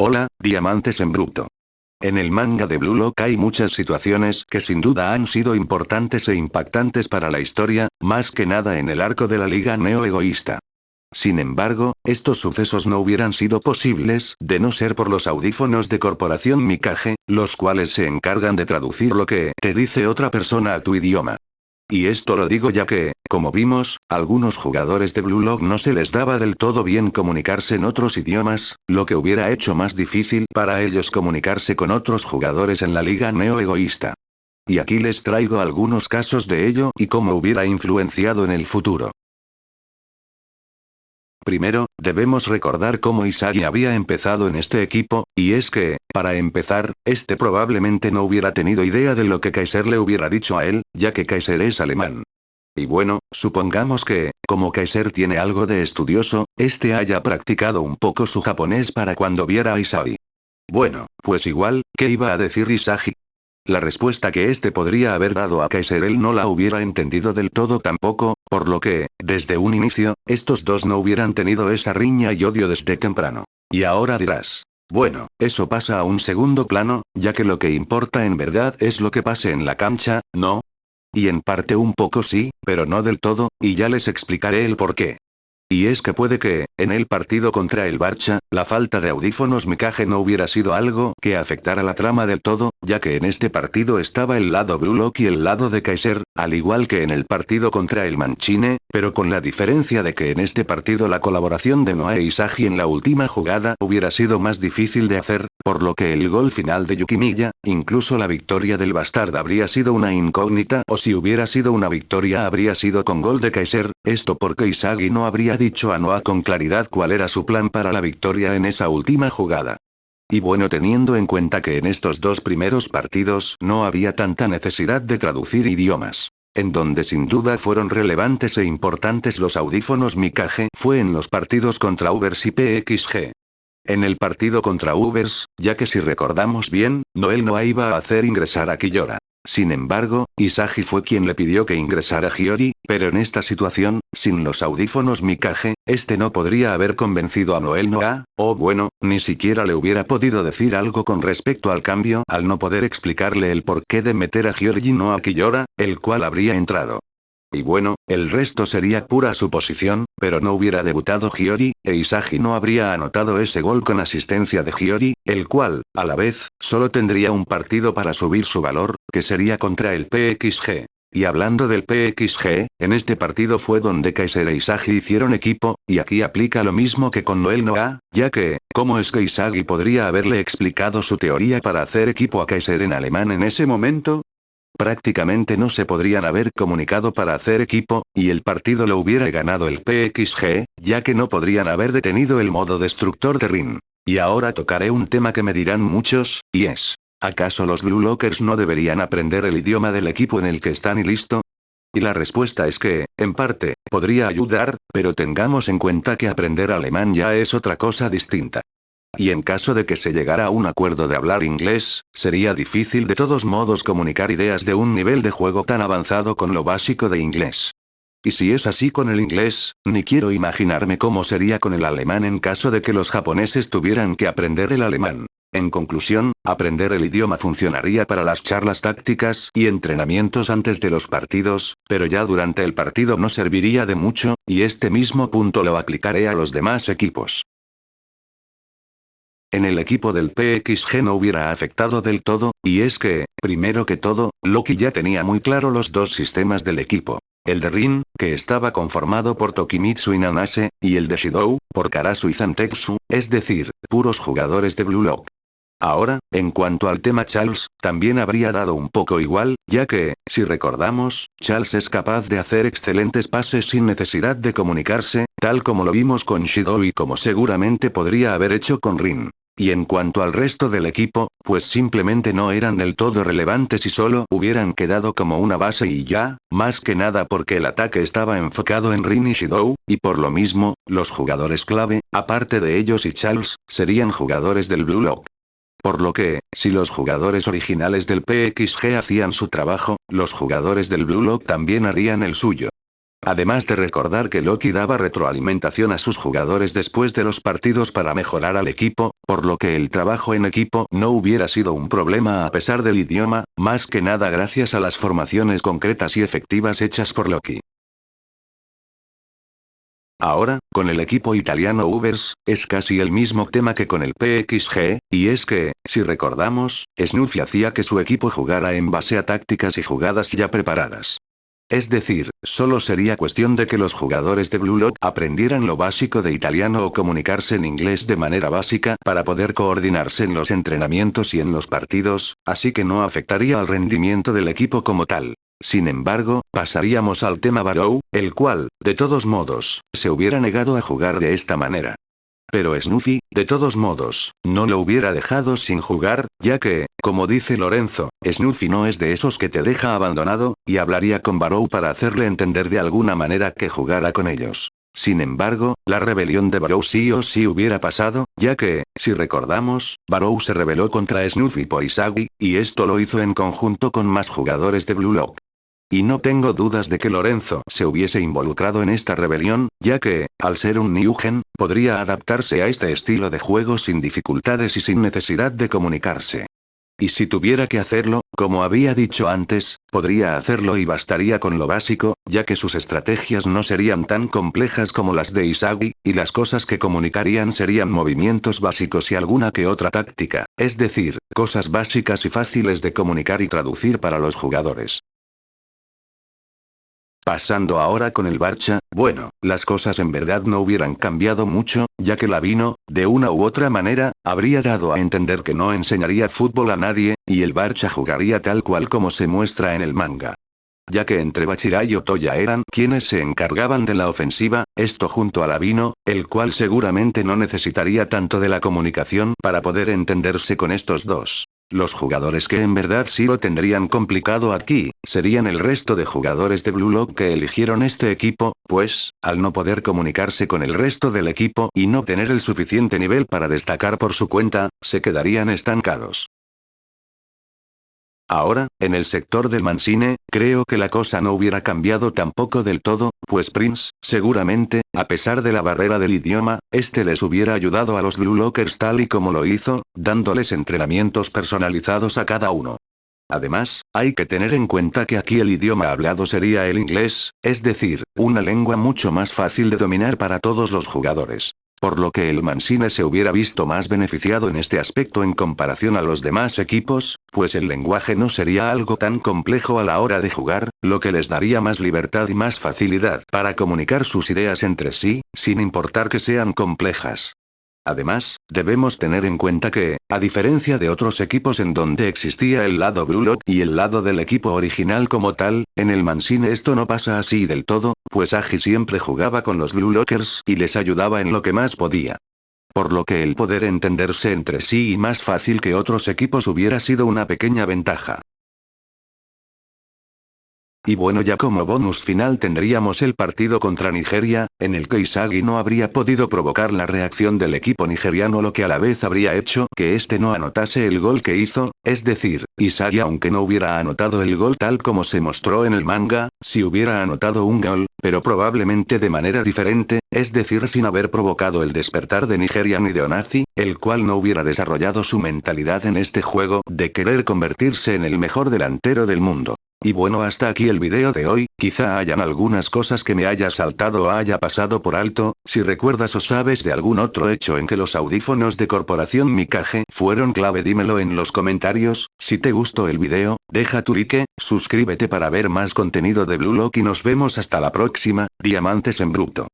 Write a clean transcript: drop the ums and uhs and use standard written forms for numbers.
Hola, diamantes en bruto. En el manga de Blue Lock hay muchas situaciones que sin duda han sido importantes e impactantes para la historia, más que nada en el arco de la Liga Neo Egoísta. Sin embargo, estos sucesos no hubieran sido posibles de no ser por los audífonos de Corporación Mikage, los cuales se encargan de traducir lo que te dice otra persona a tu idioma. Y esto lo digo ya que, como vimos, algunos jugadores de Blue Lock no se les daba del todo bien comunicarse en otros idiomas, lo que hubiera hecho más difícil para ellos comunicarse con otros jugadores en la Liga Neo Egoísta. Y aquí les traigo algunos casos de ello y cómo hubiera influenciado en el futuro. Primero, debemos recordar cómo Isagi había empezado en este equipo, y es que, para empezar, este probablemente no hubiera tenido idea de lo que Kaiser le hubiera dicho a él, ya que Kaiser es alemán. Y bueno, supongamos que, como Kaiser tiene algo de estudioso, este haya practicado un poco su japonés para cuando viera a Isagi. Bueno, pues igual, ¿qué iba a decir Isagi? La respuesta que este podría haber dado a Kaiser él no la hubiera entendido del todo tampoco, por lo que, desde un inicio, estos dos no hubieran tenido esa riña y odio desde temprano. Y ahora dirás. Bueno, eso pasa a un segundo plano, ya que lo que importa en verdad es lo que pase en la cancha, ¿no? Y en parte un poco sí, pero no del todo, y ya les explicaré el porqué. Y es que puede que, en el partido contra el Barça, la falta de audífonos Mikage no hubiera sido algo que afectara la trama del todo, ya que en este partido estaba el lado Blue Lock y el lado de Kaiser, al igual que en el partido contra el Manchine, pero con la diferencia de que en este partido la colaboración de Noah e Isagi en la última jugada hubiera sido más difícil de hacer, por lo que el gol final de Yukimiya, incluso la victoria del Bastard habría sido una incógnita o si hubiera sido una victoria habría sido con gol de Kaiser, esto porque Isagi no habría dicho a Noah con claridad cuál era su plan para la victoria en esa última jugada. Y bueno, teniendo en cuenta que en estos dos primeros partidos no había tanta necesidad de traducir idiomas. En donde sin duda fueron relevantes e importantes los audífonos Mikage fue en los partidos contra Ubers y PXG. En el partido contra Ubers, ya que si recordamos bien, Noel no iba a hacer ingresar a Kiyora. Sin embargo, Isagi fue quien le pidió que ingresara a Hiyori, pero en esta situación, sin los audífonos Mikage, este no podría haber convencido a Noel Noah, o bueno, ni siquiera le hubiera podido decir algo con respecto al cambio al no poder explicarle el porqué de meter a Hiyori y no a Kiyora, el cual habría entrado. Y bueno, el resto sería pura suposición, pero no hubiera debutado Hiyori, e Isagi no habría anotado ese gol con asistencia de Hiyori, el cual, a la vez, solo tendría un partido para subir su valor, que sería contra el PXG. Y hablando del PXG, en este partido fue donde Kaiser e Isagi hicieron equipo, y aquí aplica lo mismo que con Noel Noah, ya que, ¿cómo es que Isagi podría haberle explicado su teoría para hacer equipo a Kaiser en alemán en ese momento? Prácticamente no se podrían haber comunicado para hacer equipo, y el partido lo hubiera ganado el PXG, ya que no podrían haber detenido el modo destructor de Rin. Y ahora tocaré un tema que me dirán muchos, y es, ¿acaso los Blue Lockers no deberían aprender el idioma del equipo en el que están y listo? Y la respuesta es que, en parte, podría ayudar, pero tengamos en cuenta que aprender alemán ya es otra cosa distinta. Y en caso de que se llegara a un acuerdo de hablar inglés, sería difícil de todos modos comunicar ideas de un nivel de juego tan avanzado con lo básico de inglés. Y si es así con el inglés, ni quiero imaginarme cómo sería con el alemán en caso de que los japoneses tuvieran que aprender el alemán. En conclusión, aprender el idioma funcionaría para las charlas tácticas y entrenamientos antes de los partidos, pero ya durante el partido no serviría de mucho, y este mismo punto lo aplicaré a los demás equipos. En el equipo del PXG no hubiera afectado del todo, y es que, primero que todo, Loki ya tenía muy claro los dos sistemas del equipo. El de Rin, que estaba conformado por Tokimitsu y Nanase, y el de Shidou, por Karasu y Zantetsu, es decir, puros jugadores de Blue Lock. Ahora, en cuanto al tema Charles, también habría dado un poco igual, ya que, si recordamos, Charles es capaz de hacer excelentes pases sin necesidad de comunicarse, tal como lo vimos con Shidou y como seguramente podría haber hecho con Rin. Y en cuanto al resto del equipo, pues simplemente no eran del todo relevantes y solo hubieran quedado como una base y ya, más que nada porque el ataque estaba enfocado en Rin y Shidou, y por lo mismo, los jugadores clave, aparte de ellos y Charles, serían jugadores del Blue Lock. Por lo que, si los jugadores originales del PXG hacían su trabajo, los jugadores del Blue Lock también harían el suyo. Además de recordar que Loki daba retroalimentación a sus jugadores después de los partidos para mejorar al equipo, por lo que el trabajo en equipo no hubiera sido un problema a pesar del idioma, más que nada gracias a las formaciones concretas y efectivas hechas por Loki. Ahora, con el equipo italiano Ubers, es casi el mismo tema que con el PXG, y es que, si recordamos, Snuffy hacía que su equipo jugara en base a tácticas y jugadas ya preparadas. Es decir, solo sería cuestión de que los jugadores de Blue Lock aprendieran lo básico de italiano o comunicarse en inglés de manera básica para poder coordinarse en los entrenamientos y en los partidos, así que no afectaría al rendimiento del equipo como tal. Sin embargo, pasaríamos al tema Barrow, el cual, de todos modos, se hubiera negado a jugar de esta manera. Pero Snuffy, de todos modos, no lo hubiera dejado sin jugar, ya que, como dice Lorenzo, Snuffy no es de esos que te deja abandonado, y hablaría con Barrow para hacerle entender de alguna manera que jugara con ellos. Sin embargo, la rebelión de Barrow sí o sí hubiera pasado, ya que, si recordamos, Barrow se rebeló contra Snuffy por Isagi, y esto lo hizo en conjunto con más jugadores de Blue Lock. Y no tengo dudas de que Lorenzo se hubiese involucrado en esta rebelión, ya que, al ser un Newgen, podría adaptarse a este estilo de juego sin dificultades y sin necesidad de comunicarse. Y si tuviera que hacerlo, como había dicho antes, podría hacerlo y bastaría con lo básico, ya que sus estrategias no serían tan complejas como las de Isagi, y las cosas que comunicarían serían movimientos básicos y alguna que otra táctica, es decir, cosas básicas y fáciles de comunicar y traducir para los jugadores. Pasando ahora con el Barça, bueno, las cosas en verdad no hubieran cambiado mucho, ya que Lavino, de una u otra manera, habría dado a entender que no enseñaría fútbol a nadie, y el Barça jugaría tal cual como se muestra en el manga. Ya que entre Bachira y Otoya eran quienes se encargaban de la ofensiva, esto junto a Lavino, el cual seguramente no necesitaría tanto de la comunicación para poder entenderse con estos dos. Los jugadores que en verdad sí lo tendrían complicado aquí, serían el resto de jugadores de Blue Lock que eligieron este equipo, pues, al no poder comunicarse con el resto del equipo y no tener el suficiente nivel para destacar por su cuenta, se quedarían estancados. Ahora, en el sector del Mancine, creo que la cosa no hubiera cambiado tampoco del todo, pues Prince, seguramente, a pesar de la barrera del idioma, este les hubiera ayudado a los Blue Lockers tal y como lo hizo, dándoles entrenamientos personalizados a cada uno. Además, hay que tener en cuenta que aquí el idioma hablado sería el inglés, es decir, una lengua mucho más fácil de dominar para todos los jugadores. Por lo que el Mancine se hubiera visto más beneficiado en este aspecto en comparación a los demás equipos, pues el lenguaje no sería algo tan complejo a la hora de jugar, lo que les daría más libertad y más facilidad para comunicar sus ideas entre sí, sin importar que sean complejas. Además, debemos tener en cuenta que, a diferencia de otros equipos en donde existía el lado Blue Lock y el lado del equipo original como tal, en el Mancine esto no pasa así del todo, pues Agi siempre jugaba con los Blue Lockers y les ayudaba en lo que más podía. Por lo que el poder entenderse entre sí y más fácil que otros equipos hubiera sido una pequeña ventaja. Y bueno, ya como bonus final tendríamos el partido contra Nigeria, en el que Isagi no habría podido provocar la reacción del equipo nigeriano, lo que a la vez habría hecho que este no anotase el gol que hizo, es decir, Isagi aunque no hubiera anotado el gol tal como se mostró en el manga, sí hubiera anotado un gol, pero probablemente de manera diferente, es decir sin haber provocado el despertar de Nigeria ni de Onazi, el cual no hubiera desarrollado su mentalidad en este juego de querer convertirse en el mejor delantero del mundo. Y bueno, hasta aquí el video de hoy, quizá hayan algunas cosas que me haya saltado o haya pasado por alto. Si recuerdas o sabes de algún otro hecho en que los audífonos de Corporación Mikage fueron clave, dímelo en los comentarios. Si te gustó el video, deja tu like, suscríbete para ver más contenido de Blue Lock y nos vemos hasta la próxima, Diamantes en Bruto.